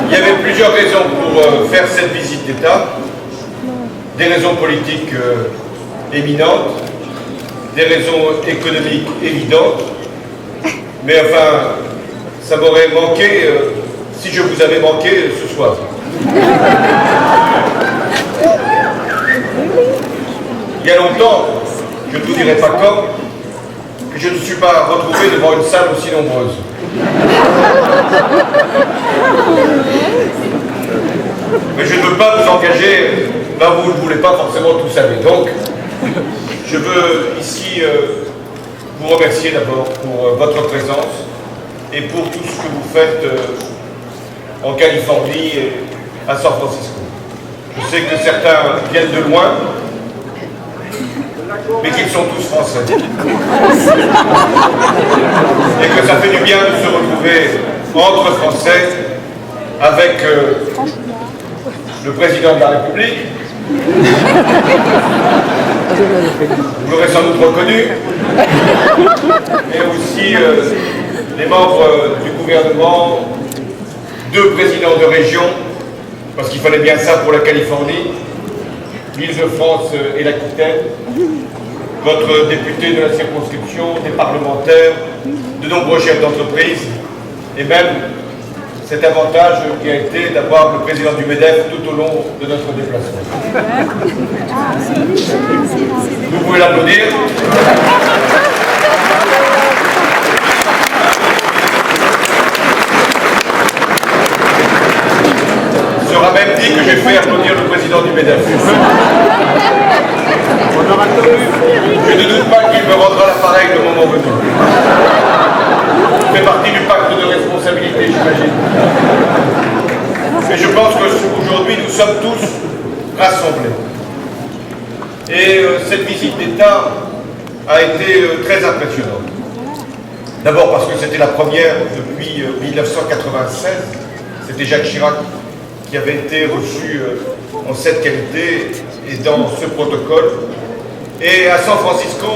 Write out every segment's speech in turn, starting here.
Il y avait plusieurs raisons pour faire cette visite d'État. Des raisons politiques éminentes, des raisons économiques évidentes, mais enfin, ça m'aurait manqué si je vous avais manqué ce soir. Il y a longtemps, je ne vous dirai pas quand, que je ne suis pas retrouvé devant une salle aussi nombreuse. Mais je ne veux pas vous engager là où vous ne voulez pas forcément tout savoir. Donc, je veux ici vous remercier d'abord pour votre présence et pour tout ce que vous faites en Californie et à San Francisco. Je sais que certains viennent de loin, mais qu'ils sont tous français. Et que ça fait du bien de se retrouver entre Français avec le président de la République. Vous l'aurez sans doute reconnu. Et aussi les membres du gouvernement, 2 présidents de région, parce qu'il fallait bien ça pour la Californie, l'Île-de-France et l'Aquitaine, votre député de la circonscription, des parlementaires, de nombreux chefs d'entreprise, et même cet avantage qui a été d'avoir le président du MEDEF tout au long de notre déplacement. Vous pouvez l'applaudir. Il sera même dit que j'ai fait applaudir le président du MEDEF. Je ne doute pas qu'il me rendra l'appareil le moment venu. Ça fait partie du pacte de responsabilité, j'imagine. Mais je pense qu'aujourd'hui, nous sommes tous rassemblés. Et cette visite d'État a été très impressionnante. D'abord parce que c'était la première depuis 1996. C'était Jacques Chirac qui avait été reçu en cette qualité et dans ce protocole. Et à San Francisco,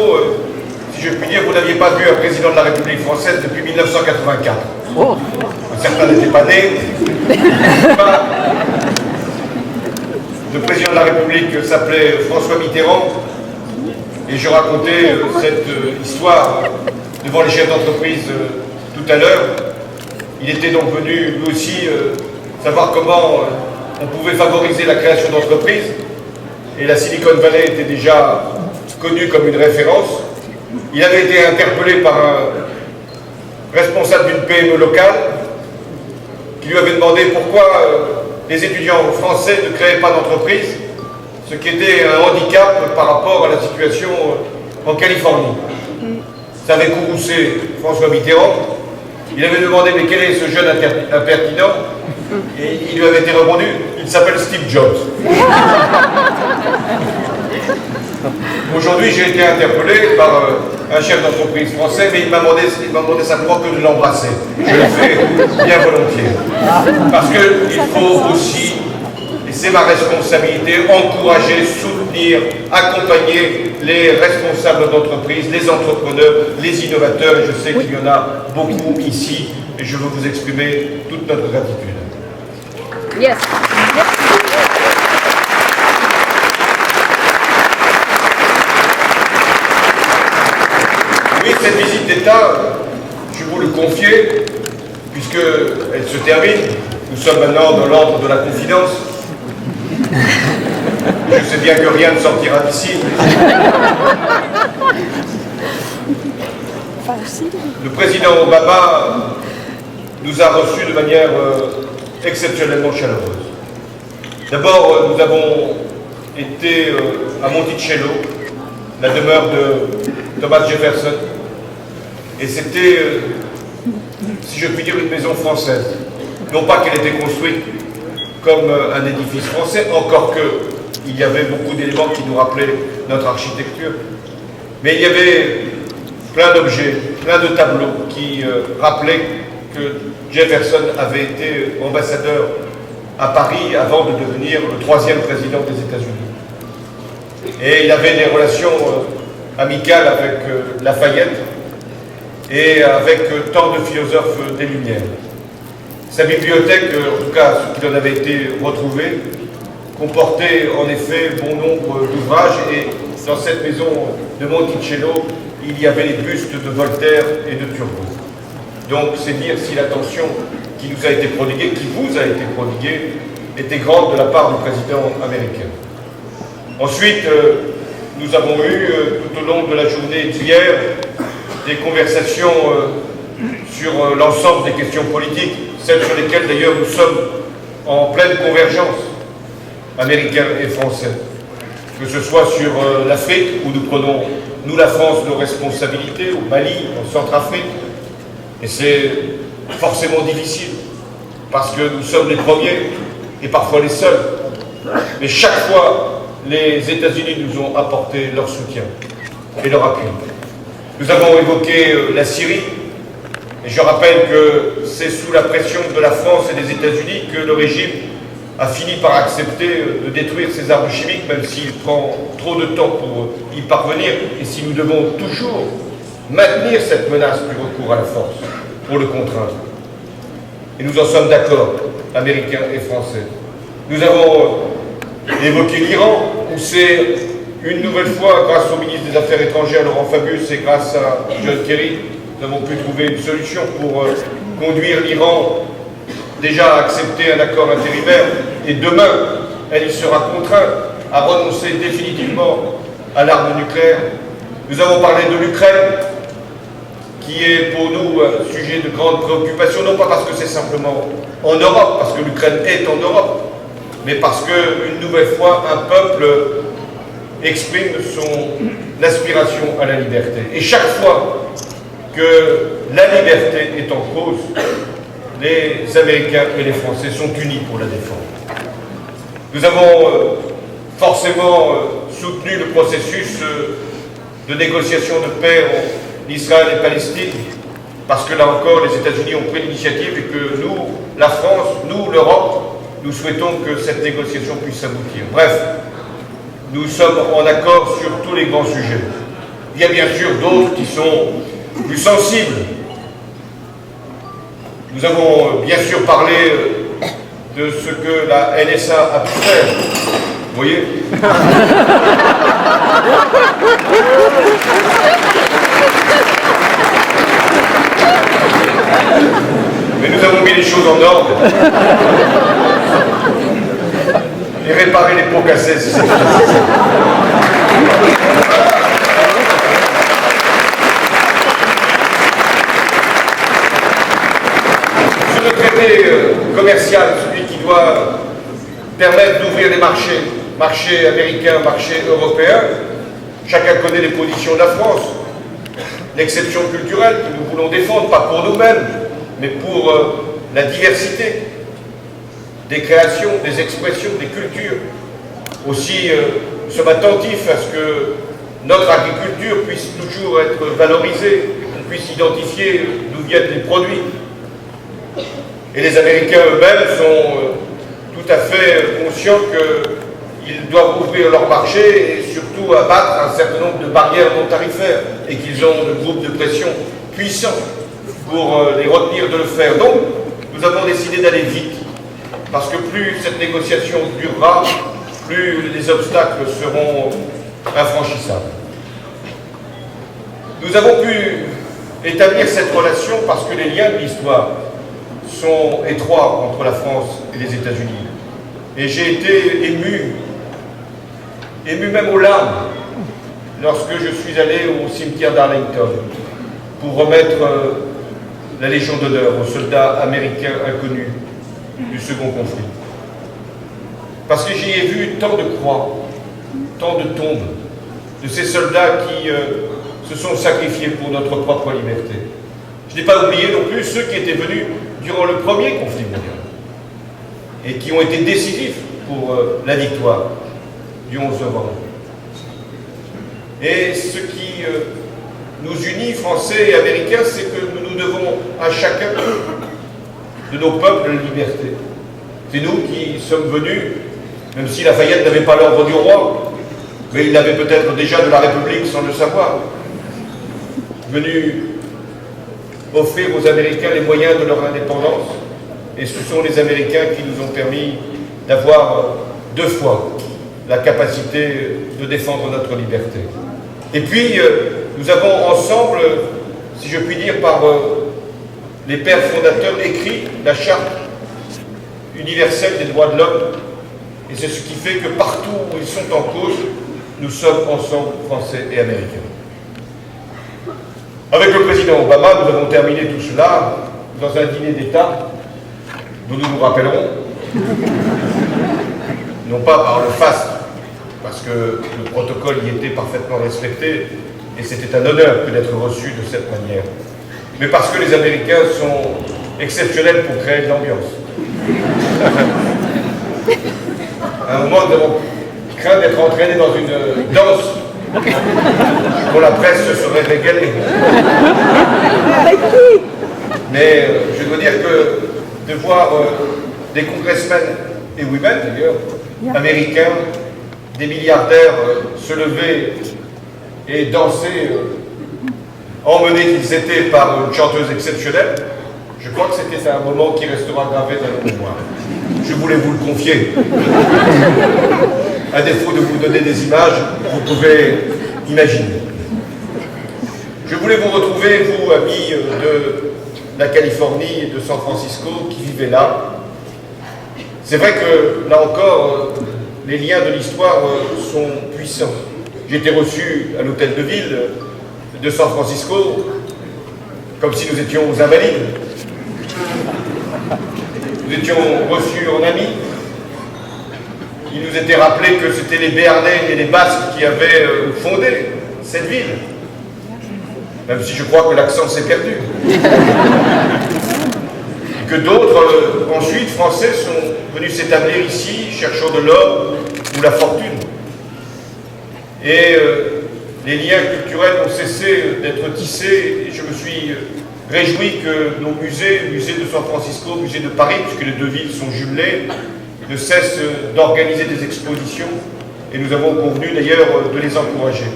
si je puis dire, vous n'aviez pas vu un président de la République française depuis 1984. Oh. Certains n'étaient pas nés. Le président de la République s'appelait François Mitterrand. Et je racontais cette histoire devant les chefs d'entreprise tout à l'heure. Il était donc venu, lui aussi, savoir comment on pouvait favoriser la création d'entreprises. Et la Silicon Valley était déjà connue comme une référence. Il avait été interpellé par un responsable d'une PME locale qui lui avait demandé pourquoi les étudiants français ne créaient pas d'entreprise, ce qui était un handicap par rapport à la situation en Californie. Ça avait courroucé François Mitterrand. Il avait demandé mais quel est ce jeune impertinent, et il lui avait été répondu, il s'appelle Steve Jobs. Aujourd'hui, j'ai été interpellé par un chef d'entreprise français, mais il m'a demandé simplement que de l'embrasser. Je le fais bien volontiers. Parce qu'il faut aussi, et c'est ma responsabilité, encourager, soutenir, accompagner les responsables d'entreprise, les entrepreneurs, les innovateurs, et je sais qu'il y en a beaucoup ici, et je veux vous exprimer toute notre gratitude. Yes. Oui, cette visite d'État, je vous le confier, puisqu'elle se termine. Nous sommes maintenant dans l'ordre de la confidence. Je sais bien que rien ne sortira d'ici. Le président Obama nous a reçus de manière exceptionnellement chaleureuse. D'abord, nous avons été à Monticello, la demeure de Thomas Jefferson, et c'était, si je puis dire, une maison française. Non pas qu'elle était construite comme un édifice français, encore qu'il y avait beaucoup d'éléments qui nous rappelaient notre architecture, mais il y avait plein d'objets, plein de tableaux qui rappelaient que Jefferson avait été ambassadeur à Paris avant de devenir le 3e président des États-Unis. Et il avait des relations amicales avec Lafayette et avec tant de philosophes des Lumières. Sa bibliothèque, en tout cas ce qui en avait été retrouvé, comportait en effet bon nombre d'ouvrages, et dans cette maison de Monticello, il y avait les bustes de Voltaire et de Turgot. Donc c'est dire si l'attention qui nous a été prodiguée, qui vous a été prodiguée, était grande de la part du président américain. Ensuite, nous avons eu tout au long de la journée d'hier des conversations sur l'ensemble des questions politiques, celles sur lesquelles d'ailleurs nous sommes en pleine convergence, américains et français. Que ce soit sur l'Afrique, où nous prenons, nous la France, nos responsabilités, au Mali, en Centrafrique, et c'est forcément difficile, parce que nous sommes les premiers, et parfois les seuls. Mais chaque fois, les États-Unis nous ont apporté leur soutien et leur appui. Nous avons évoqué la Syrie, et je rappelle que c'est sous la pression de la France et des États-Unis que le régime a fini par accepter de détruire ses armes chimiques, même s'il prend trop de temps pour y parvenir, et si nous devons toujours maintenir cette menace du recours à la force pour le contraindre. Et nous en sommes d'accord, Américains et Français. Nous avons évoqué l'Iran, où c'est une nouvelle fois, grâce au ministre des Affaires étrangères Laurent Fabius et grâce à John Kerry, nous avons pu trouver une solution pour conduire l'Iran déjà à accepter un accord intérimaire, et demain, elle y sera contrainte à renoncer définitivement à l'arme nucléaire. Nous avons parlé de l'Ukraine, qui est pour nous un sujet de grande préoccupation, non pas parce que c'est simplement en Europe, parce que l'Ukraine est en Europe, mais parce qu'une nouvelle fois, un peuple exprime son aspiration à la liberté. Et chaque fois que la liberté est en cause, les Américains et les Français sont unis pour la défendre. Nous avons forcément soutenu le processus de négociation de paix en Israël et Palestine, parce que là encore, les États-Unis ont pris l'initiative et que nous, la France, nous, l'Europe, nous souhaitons que cette négociation puisse aboutir. Bref, nous sommes en accord sur tous les grands sujets. Il y a bien sûr d'autres qui sont plus sensibles. Nous avons bien sûr parlé de ce que la NSA a pu faire. Vous voyez? Mais nous avons mis les choses en ordre. Et réparer les pots cassés, si c'est nécessaire. Sur le traité commercial, celui qui doit permettre d'ouvrir les marchés américains, marchés européens, chacun connaît les positions de la France. L'exception culturelle que nous voulons défendre, pas pour nous-mêmes, mais pour la diversité des créations, des expressions, des cultures. Aussi, nous sommes attentifs à ce que notre agriculture puisse toujours être valorisée, qu'on puisse identifier d'où viennent les produits. Et les Américains eux-mêmes sont tout à fait conscients qu'ils doivent ouvrir leur marché et surtout abattre un certain nombre de barrières non tarifaires, et qu'ils ont de groupes de pression puissants pour les retenir de le faire. Donc, nous avons décidé d'aller vite, parce que plus cette négociation durera, plus les obstacles seront infranchissables. Nous avons pu établir cette relation parce que les liens de l'histoire sont étroits entre la France et les États-Unis. Et j'ai été ému même aux larmes, lorsque je suis allé au cimetière d'Arlington pour remettre la Légion d'honneur aux soldats américains inconnus du second conflit. Parce que j'y ai vu tant de croix, tant de tombes, de ces soldats qui se sont sacrifiés pour notre propre liberté. Je n'ai pas oublié non plus ceux qui étaient venus durant le premier conflit mondial et qui ont été décisifs pour la victoire du 11 novembre. Et ce qui nous unit, Français et Américains, c'est que nous nous devons à chacun de nos peuples la liberté. C'est nous qui sommes venus, même si Lafayette n'avait pas l'ordre du roi, mais il l'avait peut-être déjà de la République sans le savoir, venus offrir aux Américains les moyens de leur indépendance, et ce sont les Américains qui nous ont permis d'avoir 2 fois la capacité de défendre notre liberté. Et puis, nous avons ensemble, si je puis dire, par les pères fondateurs, écrit la Charte universelle des droits de l'homme, et c'est ce qui fait que partout où ils sont en cause, nous sommes ensemble, Français et Américains. Avec le président Obama, nous avons terminé tout cela dans un dîner d'État dont nous nous rappellerons, non pas par le faste, parce que le protocole y était parfaitement respecté, et c'était un honneur que d'être reçu de cette manière, mais parce que les Américains sont exceptionnels pour créer de l'ambiance. À un moment, nous avons craint d'être entraînés dans une danse dont la presse se serait régalée. Mais je dois dire que de voir des congressmen et women, d'ailleurs, américains, des milliardaires se lever et danser, emmenés qu'ils étaient par une chanteuse exceptionnelle, je crois que c'était un moment qui restera gravé dans nos mémoires. Je voulais vous le confier. À défaut de vous donner des images, vous pouvez imaginer. Je voulais vous retrouver, vous, amis de la Californie et de San Francisco, qui vivez là. C'est vrai que, là encore, les liens de l'histoire sont puissants. J'ai été reçu à l'hôtel de ville de San Francisco, comme si nous étions aux Invalides. Nous étions reçus en amis. Il nous était rappelé que c'était les Béarnais et les Basques qui avaient fondé cette ville. Même si je crois que l'accent s'est perdu. Et que d'autres, ensuite, Français, sont venus s'établir ici, cherchant de l'or ou la fortune. Et les liens culturels ont cessé d'être tissés, et je me suis réjoui que nos musées, le musée de San Francisco, le musée de Paris, puisque les 2 villes sont jumelées, ne cessent d'organiser des expositions, et nous avons convenu d'ailleurs de les encourager.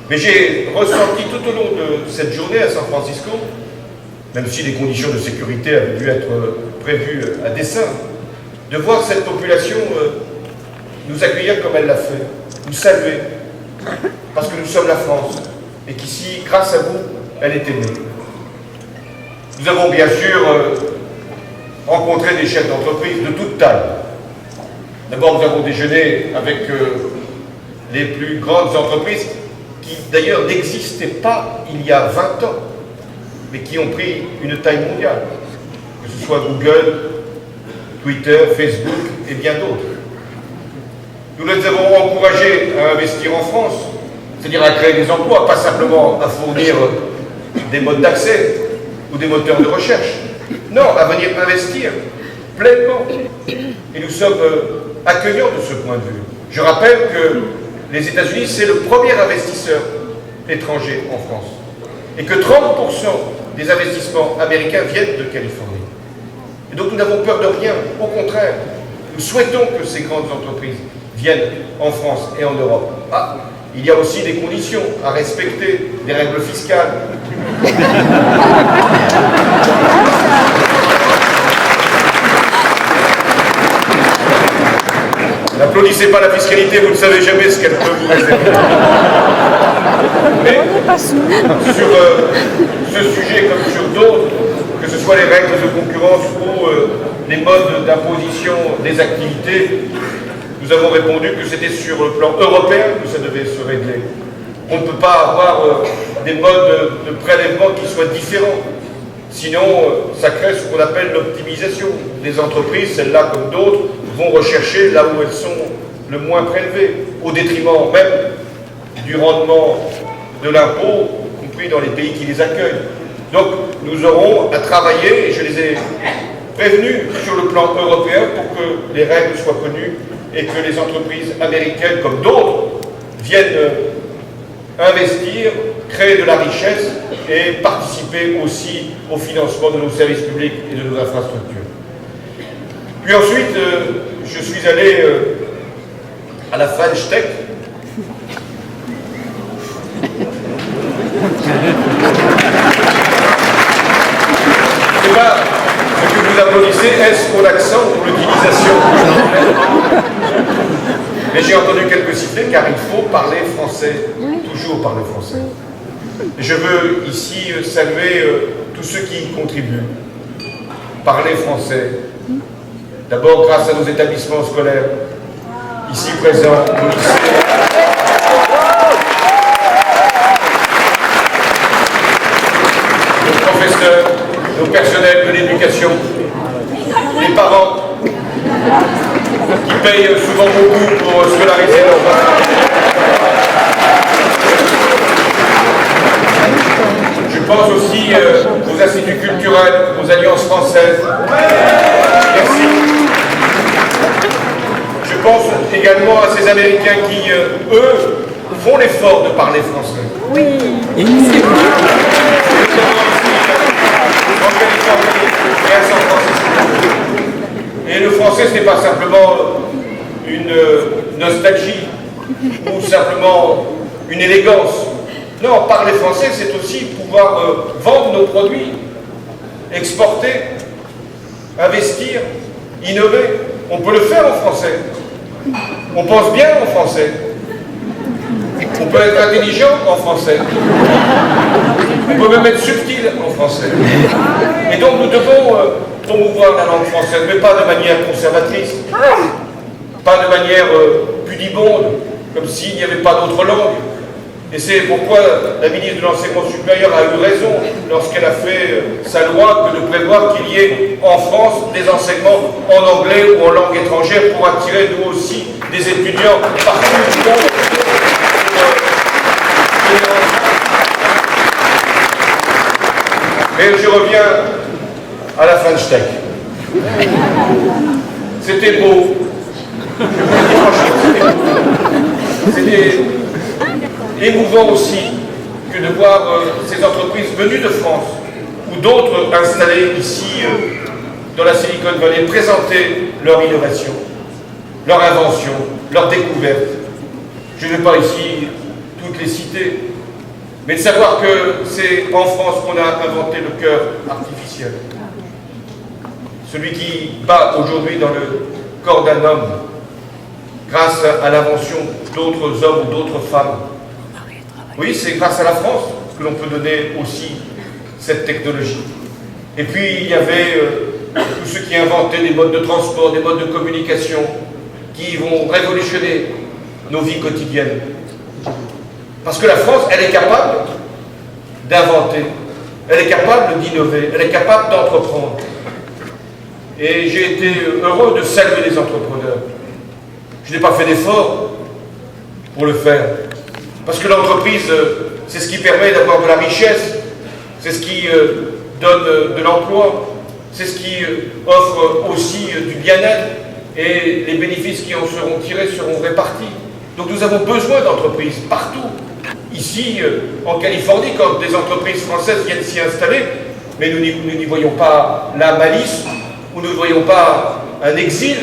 Mais j'ai ressenti tout au long de cette journée à San Francisco, même si les conditions de sécurité avaient dû être prévues à dessein, de voir cette population nous accueillir comme elle l'a fait, nous saluer, parce que nous sommes la France, et qu'ici, grâce à vous, elle était née. Nous avons bien sûr rencontré des chefs d'entreprise de toute taille. D'abord, nous avons déjeuné avec les plus grandes entreprises qui, d'ailleurs, n'existaient pas il y a 20 ans, mais qui ont pris une taille mondiale, que ce soit Google, Twitter, Facebook et bien d'autres. Nous les avons encouragés à investir en France, c'est-à-dire à créer des emplois, pas simplement à fournir des modes d'accès ou des moteurs de recherche. Non, à venir investir pleinement. Et nous sommes accueillants de ce point de vue. Je rappelle que les États-Unis, c'est le premier investisseur étranger en France. Et que 30% des investissements américains viennent de Californie. Et donc nous n'avons peur de rien. Au contraire, nous souhaitons que ces grandes entreprises viennent en France et en Europe. Ah, il y a aussi des conditions à respecter, des règles fiscales. N'applaudissez pas la fiscalité, vous ne savez jamais ce qu'elle peut vous réserver. Mais sur ce sujet comme sur d'autres, que ce soit les règles de concurrence ou les modes d'imposition des activités, nous avons répondu que c'était sur le plan européen que ça devait se régler. On ne peut pas avoir des modes de prélèvement qui soient différents. Sinon, ça crée ce qu'on appelle l'optimisation. Les entreprises, celles-là comme d'autres, vont rechercher là où elles sont le moins prélevées, au détriment même du rendement de l'impôt, y compris dans les pays qui les accueillent. Donc, nous aurons à travailler, et je les ai prévenus sur le plan européen pour que les règles soient connues et que les entreprises américaines, comme d'autres, viennent investir, créer de la richesse et participer aussi au financement de nos services publics et de nos infrastructures. Puis ensuite, je suis allé à la French Tech. Ce que vous applaudissez, est-ce mon accent ou l'utilisation? Mais j'ai entendu quelques sifflets car il faut parler français, toujours parler français. Et je veux ici saluer tous ceux qui y contribuent. Parler français. D'abord grâce à nos établissements scolaires, ici présents, nos lycées. Nos professeurs, nos personnels de l'éducation, les parents qui payent souvent beaucoup pour scolariser leurs enfants. Je pense aussi aux instituts culturels, aux alliances françaises. Merci. Je pense également à ces Américains qui, eux, font l'effort de parler français. Oui. En Californie et à San Francisco. Et le français, ce n'est pas simplement une nostalgie ou simplement une élégance. Non, parler français, c'est aussi pouvoir vendre nos produits, exporter, investir, innover. On peut le faire en français. On pense bien en français. On peut être intelligent en français. On peut même être subtil en français. Et donc nous devons promouvoir la langue française, mais pas de manière conservatrice, pas de manière pudibonde, comme s'il n'y avait pas d'autre langue. Et c'est pourquoi la ministre de l'Enseignement supérieur a eu raison lorsqu'elle a fait sa loi que de prévoir qu'il y ait en France des enseignements en anglais ou en langue étrangère pour attirer nous aussi des étudiants partout du monde. Mais je reviens à la fin de Steck. C'était beau. Je vous le dis franchement, c'était émouvant aussi que de voir ces entreprises venues de France ou d'autres installées ici dans la Silicon Valley présenter leur innovation, leur invention, leur découverte. Je ne vais pas ici toutes les citer, mais de savoir que c'est en France qu'on a inventé le cœur artificiel. Celui qui bat aujourd'hui dans le corps d'un homme grâce à l'invention d'autres hommes ou d'autres femmes. Oui, c'est grâce à la France que l'on peut donner aussi cette technologie. Et puis, il y avait tous ceux qui inventaient des modes de transport, des modes de communication qui vont révolutionner nos vies quotidiennes. Parce que la France, elle est capable d'inventer, elle est capable d'innover, elle est capable d'entreprendre. Et j'ai été heureux de saluer les entrepreneurs. Je n'ai pas fait d'effort pour le faire. Parce que l'entreprise, c'est ce qui permet d'avoir de la richesse, c'est ce qui donne de l'emploi, c'est ce qui offre aussi du bien-être, et les bénéfices qui en seront tirés seront répartis. Donc nous avons besoin d'entreprises partout. Ici, en Californie, quand des entreprises françaises viennent s'y installer, mais nous n'y voyons pas la malice, ou nous ne voyons pas un exil.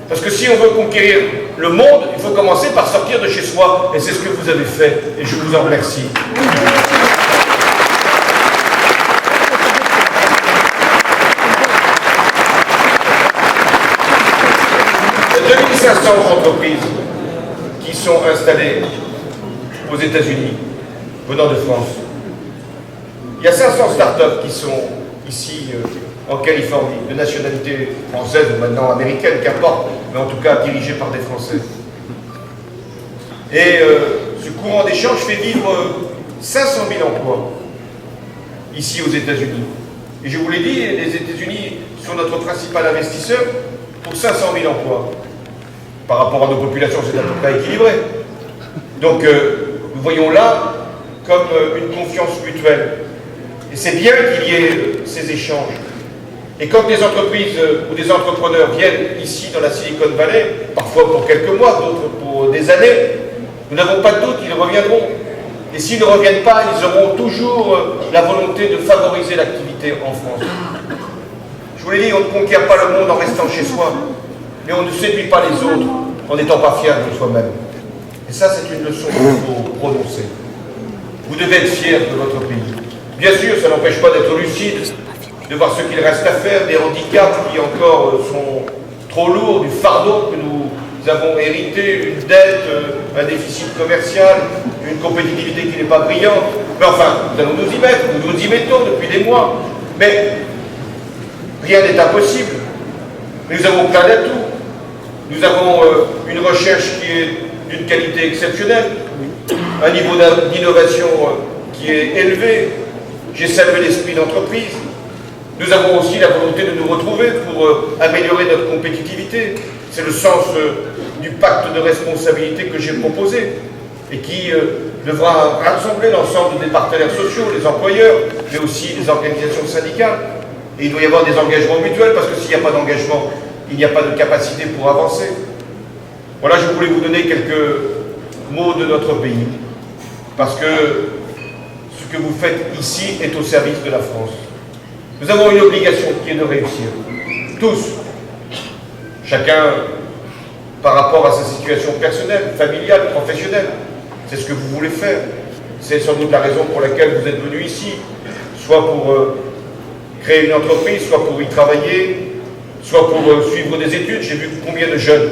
Parce que si on veut conquérir le monde, il faut commencer par sortir de chez soi. Et c'est ce que vous avez fait. Et je vous en remercie. 2500 entreprises qui sont installées aux États-Unis, venant de France. Il y a 500 startups qui sont ici en Californie, de nationalité française ou maintenant américaine, qu'importe, mais en tout cas dirigées par des Français. Et ce courant d'échange fait vivre 500 000 emplois ici aux États-Unis. Et je vous l'ai dit, les États-Unis sont notre principal investisseur pour 500 000 emplois. Par rapport à nos populations, c'est à peu près équilibré. Donc nous voyons là comme une confiance mutuelle. Et c'est bien qu'il y ait ces échanges. Et quand des entreprises ou des entrepreneurs viennent ici dans la Silicon Valley, parfois pour quelques mois, d'autres pour des années, nous n'avons pas de doute qu'ils reviendront. Et s'ils ne reviennent pas, ils auront toujours la volonté de favoriser l'activité en France. Je vous l'ai dit, on ne conquiert pas le monde en restant chez soi, mais on ne séduit pas les autres en n'étant pas fier de soi-même. Et ça, c'est une leçon qu'il faut prononcer. Vous devez être fiers de votre pays. Bien sûr, ça n'empêche pas d'être lucide, de voir ce qu'il reste à faire, des handicaps qui encore sont trop lourds, du fardeau que nous avons hérité, une dette, un déficit commercial, une compétitivité qui n'est pas brillante. Mais enfin, nous allons nous y mettre, nous nous y mettons depuis des mois. Mais rien n'est impossible. Nous avons plein d'atouts. Nous avons une recherche qui est d'une qualité exceptionnelle, un niveau d'innovation qui est élevé. J'ai salué l'esprit d'entreprise. Nous avons aussi la volonté de nous retrouver pour améliorer notre compétitivité. C'est le sens du pacte de responsabilité que j'ai proposé et qui devra rassembler l'ensemble des partenaires sociaux, les employeurs, mais aussi les organisations syndicales. Et il doit y avoir des engagements mutuels parce que s'il n'y a pas d'engagement, il n'y a pas de capacité pour avancer. Voilà, je voulais vous donner quelques mots de notre pays parce que ce que vous faites ici est au service de la France. Nous avons une obligation qui est de réussir. Tous. Chacun par rapport à sa situation personnelle, familiale, professionnelle. C'est ce que vous voulez faire. C'est sans doute la raison pour laquelle vous êtes venu ici. Soit pour créer une entreprise, soit pour y travailler, soit pour suivre des études. J'ai vu combien de jeunes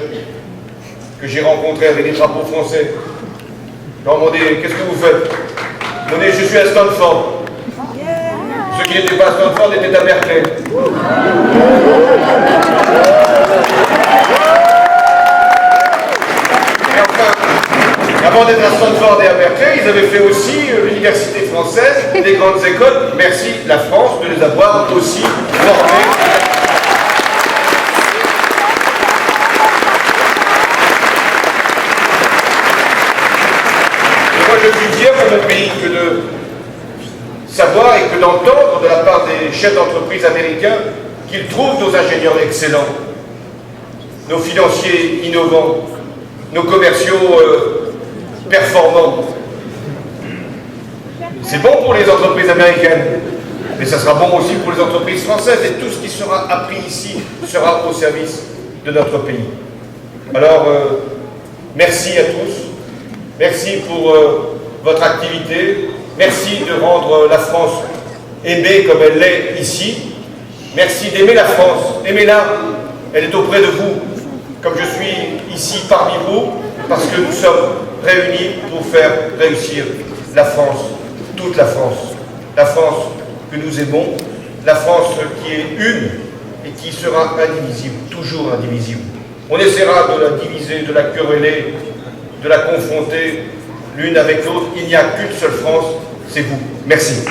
que j'ai rencontrés avec des drapeaux français. Je leur ai demandé, qu'est-ce que vous faites? Ils m'ont dit, je suis à Stanford. Ceux qui n'étaient pas à Stanford étaient à Berkeley. Et enfin, avant d'être à Stanford et à Berkeley, ils avaient fait aussi l'université française, des grandes écoles. Merci la France de les avoir aussi formés. Je suis fier pour mon pays que de savoir et que d'entendre de la part des chefs d'entreprise américains qu'ils trouvent nos ingénieurs excellents, nos financiers innovants, nos commerciaux performants. C'est bon pour les entreprises américaines, mais ça sera bon aussi pour les entreprises françaises et tout ce qui sera appris ici sera au service de notre pays. Alors, merci à tous. Merci pour votre activité. Merci de rendre la France aimée comme elle l'est ici. Merci d'aimer la France. Aimez-la. Elle est auprès de vous, comme je suis ici parmi vous, parce que nous sommes réunis pour faire réussir la France, toute la France. La France que nous aimons, la France qui est une et qui sera indivisible, toujours indivisible. On essaiera de la diviser, de la quereller, de la confronter l'une avec l'autre. Il n'y a qu'une seule France, c'est vous. Merci.